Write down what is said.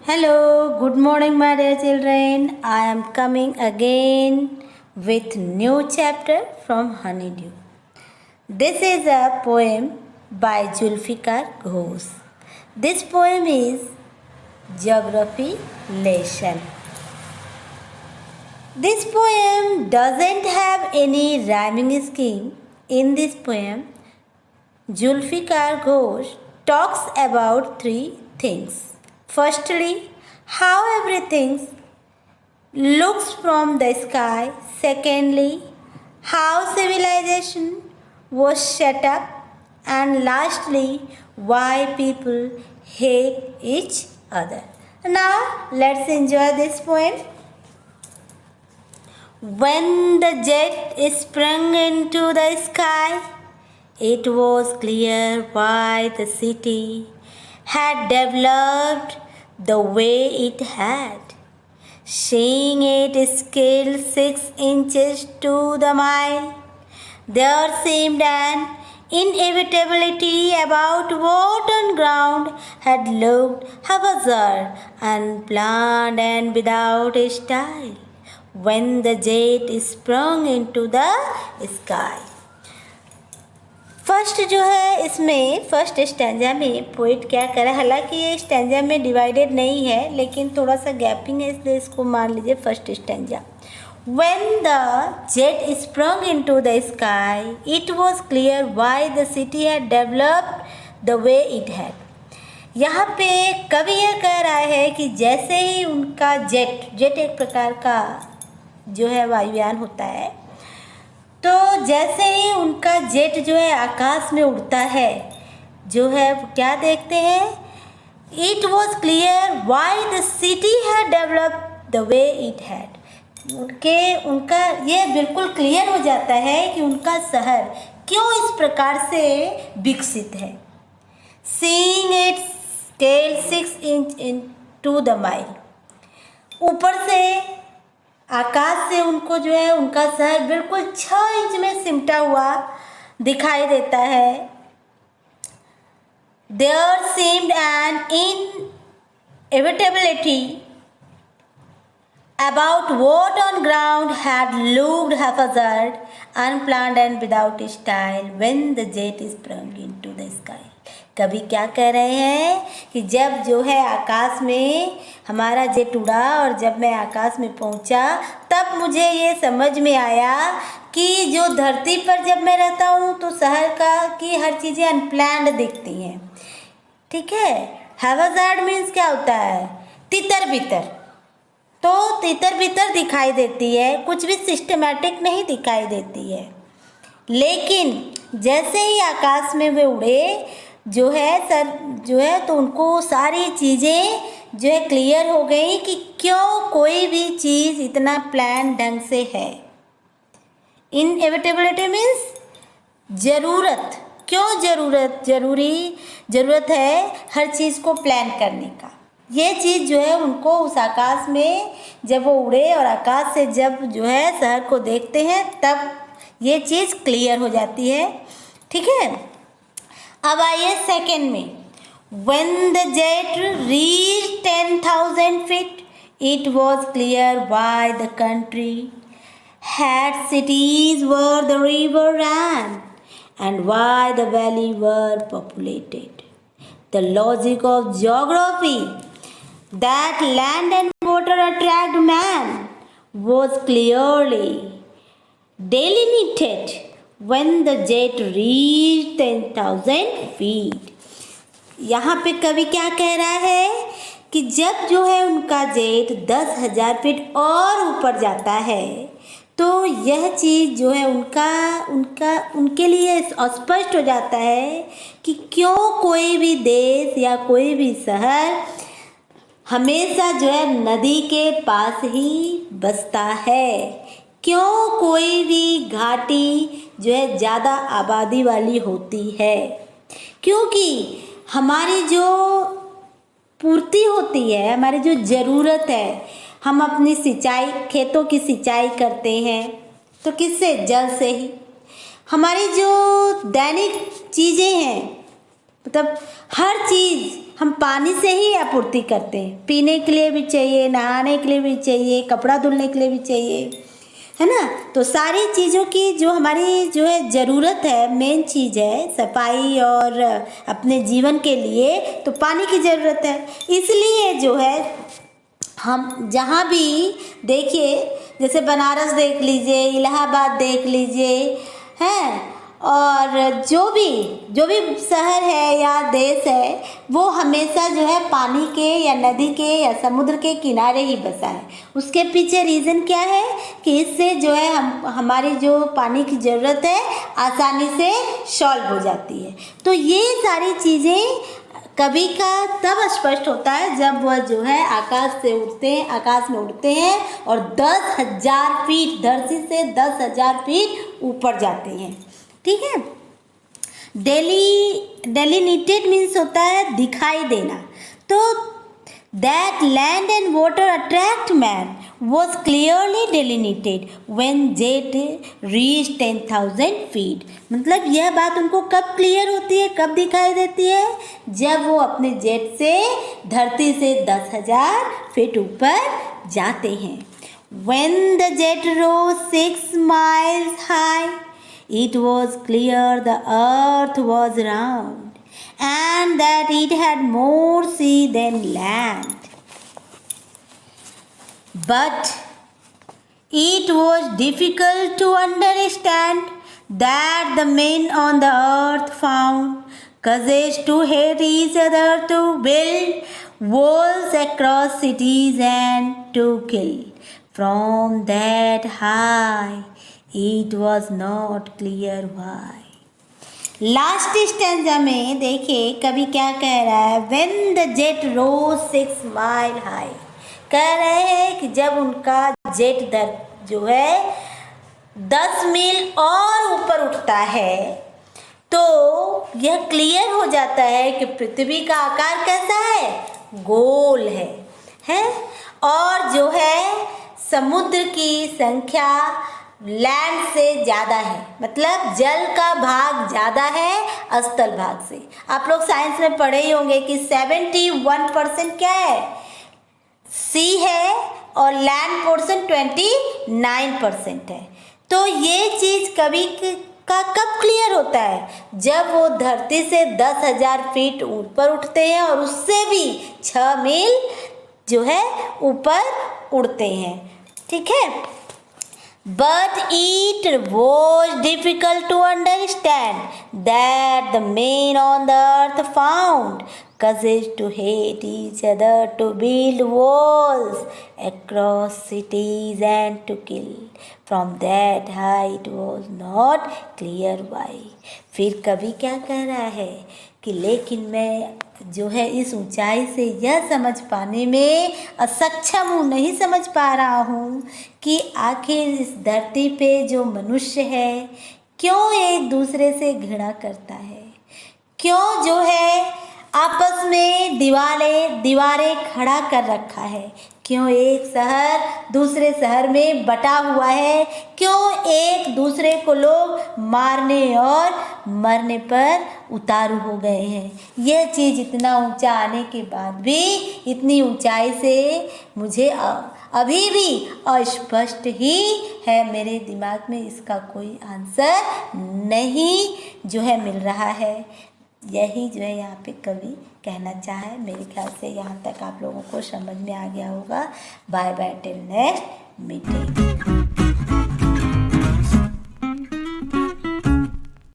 Hello, good morning, my dear children. I am coming again with new chapter from Honeydew. This is a poem by Zulfikar Ghosh. This poem is Geography Lesson. This poem doesn't have any rhyming scheme. In this poem, Zulfikar Ghosh talks about three things. Firstly, how everything looks from the sky. Secondly, how civilization was set up. And lastly, why people hate each other. Now, let's enjoy this poem. When the jet sprang into the sky, it was clear why the city had developed the way it had. Seeing it scale 6 inches to the mile, there seemed an inevitability about what on ground had looked haphazard, unplanned and without a style, when the jet sprung into the sky. First जो है इसमें first stanza में poet क्या करे, हालांकि ये stanza में divided नहीं है लेकिन थोड़ा सा गैपिंग है, इसलिए इसको मान लीजिए first stanza. When the jet sprung into the sky it was clear why the city had developed the way it had. यहाँ पे कवि ये कह रहा है कि जैसे ही उनका जेट एक प्रकार का जो है वायुयान होता है, तो जैसे ही उनका जेट जो है आकाश में उड़ता है, जो है क्या देखते हैं, it was clear why the city had developed the way it had. उनका ये बिल्कुल क्लियर हो जाता है कि उनका शहर क्यों इस प्रकार से विकसित है. Seeing it scale 6 inch into the mile, ऊपर से आकाश से उनको जो है उनका शहर बिल्कुल 6 इंच में सिमटा हुआ दिखाई देता है. There seemed an inevitability about what on ground had looked haphazard, unplanned and without style, when the jet sprung into the sky. कभी क्या कह रहे हैं कि जब जो है आकाश में हमारा जेट उड़ा और जब मैं आकाश में पहुंचा, तब मुझे ये समझ में आया कि जो धरती पर जब मैं रहता हूँ तो शहर का की हर चीज़ें अनप्लान्ड दिखती हैं. ठीक है, हैवाजार्ड मीन्स क्या होता है, तितर बितर. तो तितर बितर दिखाई देती है, कुछ भी सिस्टमैटिक नहीं दिखाई देती है. लेकिन जैसे ही आकाश में वे उड़े जो है सर जो है, तो उनको सारी चीज़ें जो है क्लियर हो गई कि क्यों कोई भी चीज़ इतना प्लान ढंग से है. इनएविटेबिलिटी मीन्स ज़रूरत, क्यों ज़रूरत है हर चीज़ को प्लान करने का. ये चीज़ जो है उनको उस आकाश में जब वो उड़े और आकाश से जब जो है शहर को देखते हैं, तब ये चीज़ क्लियर हो जाती है. ठीक है, अब आइए सेकेंड में. When the jet reached 10,000 feet, it was clear why the country had cities where the river ran and why the valley were populated. The logic of geography, that land and water attract man, was clearly delineated when the jet reached 10,000 feet. यहाँ पे कवि क्या कह रहा है कि जब जो है उनका जेट 10,000 फीट और ऊपर जाता है, तो यह चीज़ जो है उनके लिए स्पष्ट हो जाता है कि क्यों कोई भी देश या कोई भी शहर हमेशा जो है नदी के पास ही बसता है. क्यों कोई भी घाटी जो है ज़्यादा आबादी वाली होती है, क्योंकि हमारी जो पूर्ति होती है, हमारी जो ज़रूरत है, हम अपनी सिंचाई, खेतों की सिंचाई करते हैं तो किससे, जल से ही. हमारी जो दैनिक चीज़ें हैं, मतलब हर चीज़ हम पानी से ही आपूर्ति करते हैं। पीने के लिए भी चाहिए, नहाने के लिए भी चाहिए, कपड़ा धुलने के लिए भी चाहिए, है ना। तो सारी चीज़ों की जो हमारी जो है ज़रूरत है, मेन चीज़ है सफाई और अपने जीवन के लिए, तो पानी की ज़रूरत है। इसलिए जो है हम जहाँ भी देखिए, जैसे बनारस देख लीजिए, इलाहाबाद देख लीजिए, हैं, और जो भी शहर है या देश है, वो हमेशा जो है पानी के या नदी के या समुद्र के किनारे ही बसा है। उसके पीछे रीज़न क्या है कि इससे जो है हमारी जो पानी की ज़रूरत है आसानी से सॉल्व हो जाती है। तो ये सारी चीज़ें कभी का तब स्पष्ट होता है जब वह जो है आकाश में उड़ते हैं और 10,000 फीट, धरती से 10,000 फीट ऊपर जाते हैं। ठीक है। डेलीनिटेड मीन्स होता है दिखाई देना। तो that land and water attract man was clearly delineated when jet reached 10,000 feet। मतलब यह बात उनको कब क्लियर होती है, कब दिखाई देती है, जब वो अपने जेट से धरती से 10,000 फीट ऊपर जाते हैं। When the jet rose 6 miles high, it was clear the earth was round and that it had more sea than land. But it was difficult to understand that the men on the earth found courage to hate each other, to build walls across cities and to kill. From that high, it was not clear why. Last stanza में देखिए कवि क्या कह रहा है। When the jet rose 6 mile high, कह रहे हैं कि जब उनका जेट जो है 10 मील और ऊपर उठता है तो यह क्लियर हो जाता है कि पृथ्वी का आकार कैसा है, गोल है और जो है समुद्र की संख्या लैंड से ज़्यादा है, मतलब जल का भाग ज़्यादा है स्थल भाग से। आप लोग साइंस में पढ़े ही होंगे कि 71% क्या है, सी है और लैंड पोर्शन 29% है। तो ये चीज़ कभी का कब क्लियर होता है, जब वो धरती से 10,000 फीट ऊपर उठते हैं और उससे भी 6 मील जो है ऊपर उड़ते हैं। ठीक है। But it was difficult to understand that the men on the earth found courage to hate each other, to build walls across cities and to kill. From that height it was not clear why. फिर कवि क्या कह रहा है कि लेकिन मैं जो है इस ऊंचाई से यह समझ पाने में असक्षम हूँ, नहीं समझ पा रहा हूँ कि आखिर इस धरती पे जो मनुष्य है क्यों एक दूसरे से घृणा करता है, क्यों जो है आपस में दीवारें खड़ा कर रखा है, क्यों एक शहर दूसरे शहर में बटा हुआ है, क्यों एक दूसरे को लोग मारने और मरने पर उतारू हो गए हैं। यह चीज़ इतना ऊंचा आने के बाद भी, इतनी ऊंचाई से मुझे अभी भी अस्पष्ट ही है, मेरे दिमाग में इसका कोई आंसर नहीं जो है मिल रहा है। यही जो है यहाँ पे कवि कहना चाहे। मेरे ख्याल से यहाँ तक आप लोगों को समझ में आ गया होगा। Bye bye till next meeting.